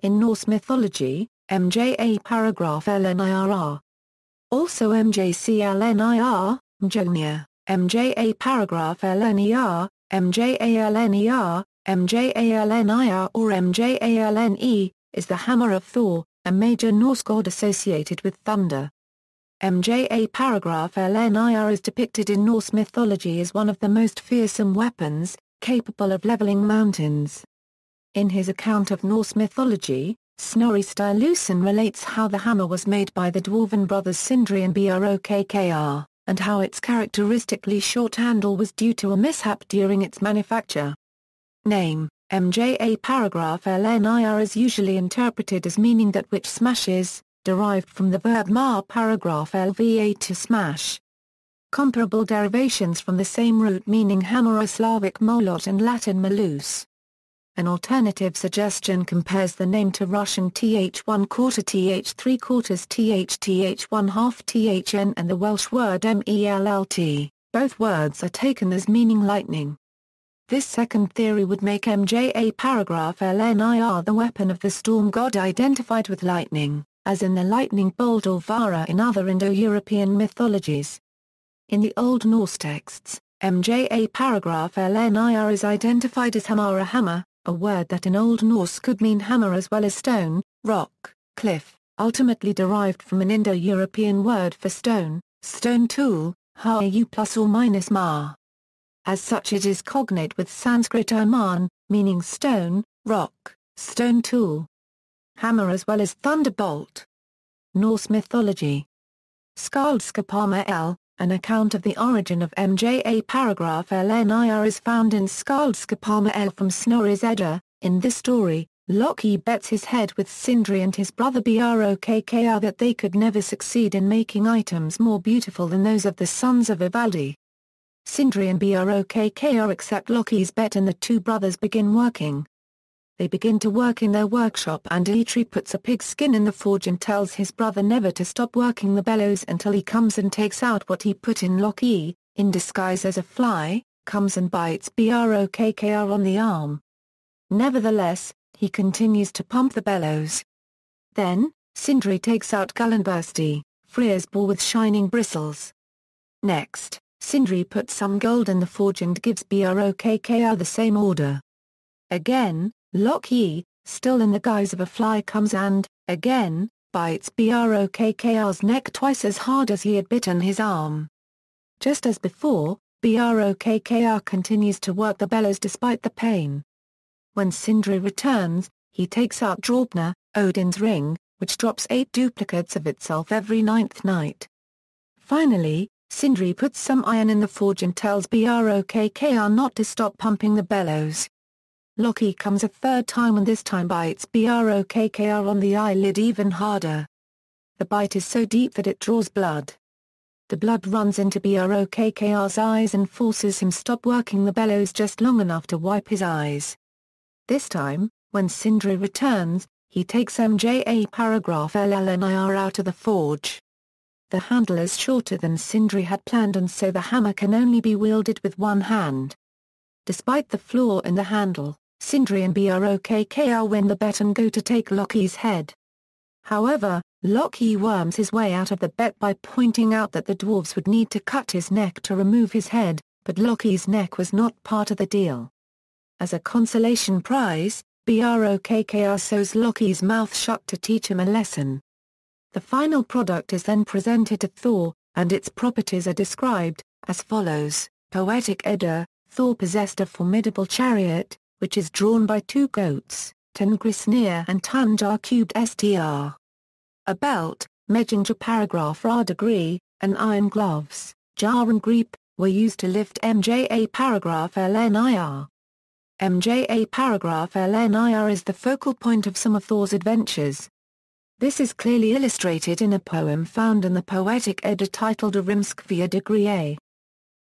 In Norse mythology, ́mjʒlnɪær. Also mjclnir, Mjølnir, mjæ-lnir, mjælnir, mjælnir or mjælne, is the hammer of Thor, a major Norse god associated with thunder. Mjælnir is depicted in Norse mythology as one of the most fearsome weapons, capable of leveling mountains. In his account of Norse mythology, Snorri Sturluson relates how the hammer was made by the dwarven brothers Sindri and Brokkr, and how its characteristically short handle was due to a mishap during its manufacture. Name: Mjælnir is usually interpreted as meaning that which smashes, derived from the verb lva to smash. Comparable derivations from the same root meaning hammer are Slavic molot and Latin malus. An alternative suggestion compares the name to Russian th1 quarter th3 quarters th1 half thn and the Welsh word melt. Both words are taken as meaning lightning. This second theory would make Mjælnir the weapon of the storm god identified with lightning, as in the lightning bolt or vara in other Indo-European mythologies. In the Old Norse texts, Mjælnir is identified as hamara hammer, a word that in Old Norse could mean hammer as well as stone, rock, cliff, ultimately derived from an Indo-European word for stone, stone tool, ha'u plus or minus ma. As such it is cognate with Sanskrit man, meaning stone, rock, stone tool. Hammer as well as thunderbolt. Norse mythology. Skaldskaparmál, an account of the origin of Mjælnir is found in Skaldskaparmál from Snorri's Edda. In this story, Loki bets his head with Sindri and his brother Brokkr that they could never succeed in making items more beautiful than those of the sons of Ivaldi. Sindri and Brokkr accept Loki's bet and the two brothers begin working. They begin to work in their workshop and Eitri puts a pig skin in the forge and tells his brother never to stop working the bellows until he comes and takes out what he put in. Loki, in disguise as a fly, comes and bites Brokkr on the arm. Nevertheless, he continues to pump the bellows. Then, Sindri takes out Gullinbursti, Freyr's boar with shining bristles. Next, Sindri puts some gold in the forge and gives Brokkr the same order. Again, Loki, still in the guise of a fly comes and, again, bites Brokkr's neck twice as hard as he had bitten his arm. Just as before, Brokkr continues to work the bellows despite the pain. When Sindri returns, he takes out Draupnir, Odin's ring, which drops 8 duplicates of itself every 9th night. Finally, Sindri puts some iron in the forge and tells Brokkr not to stop pumping the bellows. Loki comes a third time and this time bites Brokkr on the eyelid even harder. The bite is so deep that it draws blood. The blood runs into Brokkr's eyes and forces him stop working the bellows just long enough to wipe his eyes. This time, when Sindri returns, he takes Mjælnir out of the forge. The handle is shorter than Sindri had planned and so the hammer can only be wielded with one hand. Despite the flaw in the handle, Sindri and Brokkr win the bet and go to take Loki's head. However, Loki worms his way out of the bet by pointing out that the dwarves would need to cut his neck to remove his head, but Loki's neck was not part of the deal. As a consolation prize, Brokkr sews Loki's mouth shut to teach him a lesson. The final product is then presented to Thor, and its properties are described, as follows. Poetic Edda, Thor possessed a formidable chariot, which is drawn by 2 goats, Tungrisnir and Tunjar cubed str. A belt, Mjølnir paragraph ra degree, and iron gloves, jar and grip, were used to lift Mjælnir. Mjælnir is the focal point of some of Thor's adventures. This is clearly illustrated in a poem found in the Poetic Edda titled Rimskvia degree.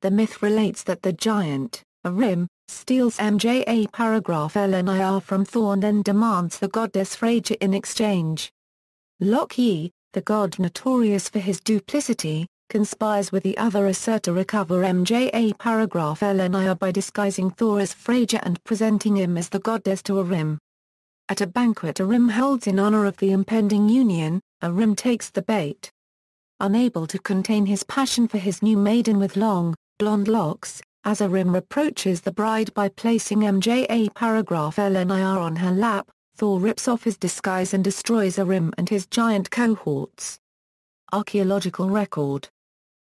The myth relates that the giant, Rim, steals Mjølnir from Thor and then demands the goddess Freyja in exchange. Loki, the god notorious for his duplicity, conspires with the other Aesir to recover Mjølnir by disguising Thor as Freyja and presenting him as the goddess to Rim. At a banquet a rim holds in honor of the impending union, a rim takes the bait. Unable to contain his passion for his new maiden with long, blonde locks, as a rim approaches the bride by placing ʻmjʒlnɪər on her lap, Thor rips off his disguise and destroys a rim and his giant cohorts. Archaeological record.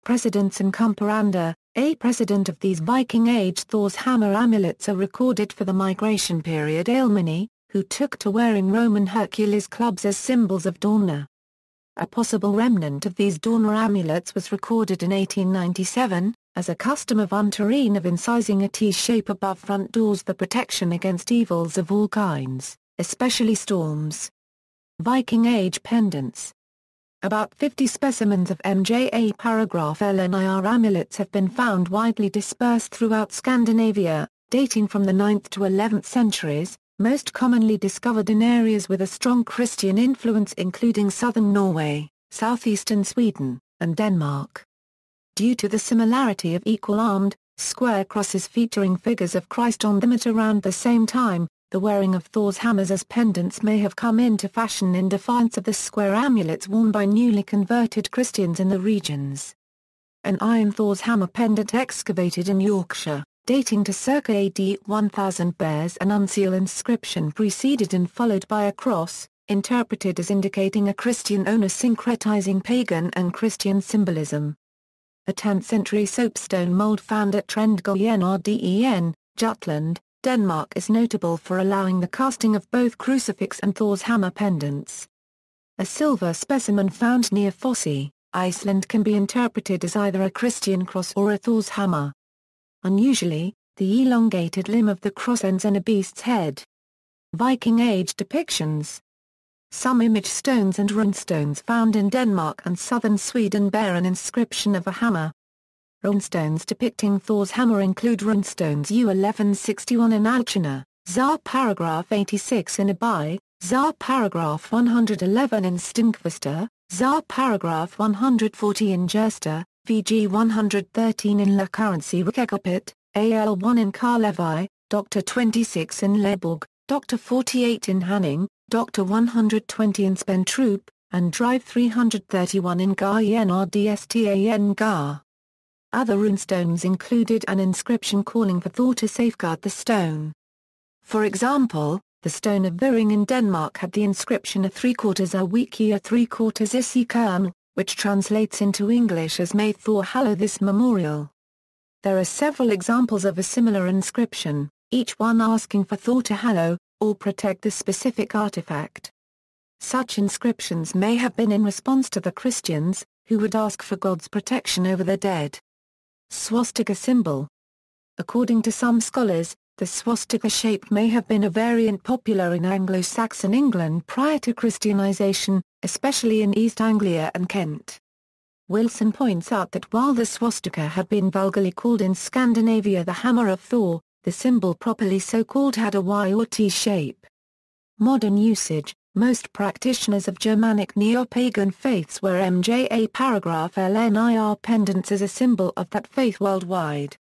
Precedents in Kumparanda, a precedent of these Viking Age Thor's hammer amulets are recorded for the migration period Mjølnir, who took to wearing Roman Hercules clubs as symbols of Mjølnir. A possible remnant of these Mjølnir amulets was recorded in 1897, as a custom of Untarine of incising a T-shape above front doors for protection against evils of all kinds, especially storms. Viking Age pendants. About 50 specimens of ʻmjʒlnɪər amulets have been found widely dispersed throughout Scandinavia, dating from the 9th to 11th centuries, most commonly discovered in areas with a strong Christian influence including southern Norway, southeastern Sweden, and Denmark. Due to the similarity of equal-armed, square crosses featuring figures of Christ on them at around the same time, the wearing of Thor's hammers as pendants may have come into fashion in defiance of the square amulets worn by newly converted Christians in the regions. An iron Thor's hammer pendant excavated in Yorkshire, dating to circa AD 1000 bears an uncial inscription preceded and followed by a cross, interpreted as indicating a Christian owner syncretizing pagan and Christian symbolism. A 10th-century soapstone mold found at Trendgården, Jutland, Denmark is notable for allowing the casting of both crucifix and Thor's hammer pendants. A silver specimen found near Fossey, Iceland can be interpreted as either a Christian cross or a Thor's hammer. Unusually, the elongated limb of the cross ends in a beast's head. Viking Age depictions. Some image stones and runestones found in Denmark and southern Sweden bear an inscription of a hammer. Runestones depicting Thor's hammer include runestones U1161 in Altena, Zar paragraph 86 in Abai, Zar paragraph 111 in Stinkvista, Zar paragraph 140 in Gersta, VG 113 in La Currency Rikekopit, AL1 in Karlevai, Dr. 26 in Leborg, Dr. 48 in Hanning, Dr. 120 in Spentrup, and Drive 331 in Gar-Nstan Gar. Other runestones included an inscription calling for Thor to safeguard the stone. For example, the stone of Viring in Denmark had the inscription a 3/4 a wiki a 3/4 isi kern, which translates into English as May Thor hallow this memorial. There are several examples of a similar inscription, each one asking for Thor to hallow, or protect the specific artifact. Such inscriptions may have been in response to the Christians, who would ask for God's protection over the dead. Swastika symbol. According to some scholars, the swastika shape may have been a variant popular in Anglo-Saxon England prior to Christianization, especially in East Anglia and Kent. Wilson points out that while the swastika had been vulgarly called in Scandinavia the hammer of Thor, the symbol properly so called had a Y or T shape. Modern usage. Most practitioners of Germanic neo-pagan faiths wear ʻmjʒlnɪər pendants as a symbol of that faith worldwide.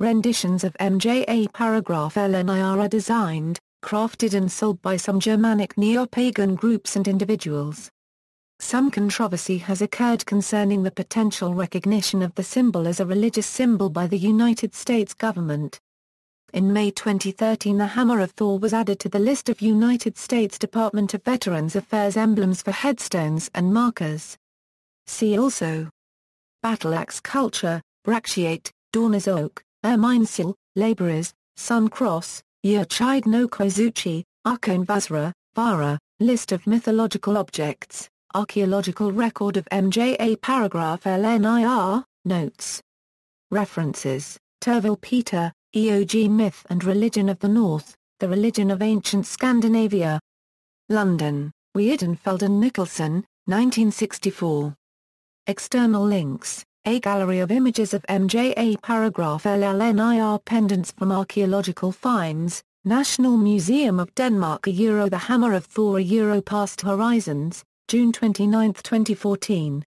Renditions of ʻmjʒlnɪər are designed, crafted and sold by some Germanic neo-pagan groups and individuals. Some controversy has occurred concerning the potential recognition of the symbol as a religious symbol by the United States government. In May 2013 the Hammer of Thor was added to the list of United States Department of Veterans Affairs emblems for headstones and markers. See also: Battle axe culture, Bracciate, Dorner's oak, Erminsul, Laborers, Sun Cross, Yerchide no Koizuchi, Arkone Vazra, Vara, List of mythological objects, Archaeological record of ʻmjʒlnɪər, Notes. References: Terville Peter, EOG Myth and Religion of the North, The Religion of Ancient Scandinavia. London, Weidenfeld and Nicholson, 1964. External links: A gallery of images of ʻmjʒlnɪər pendants from archaeological finds, National Museum of Denmark. The Hammer of Thor. Past Horizons, June 29, 2014.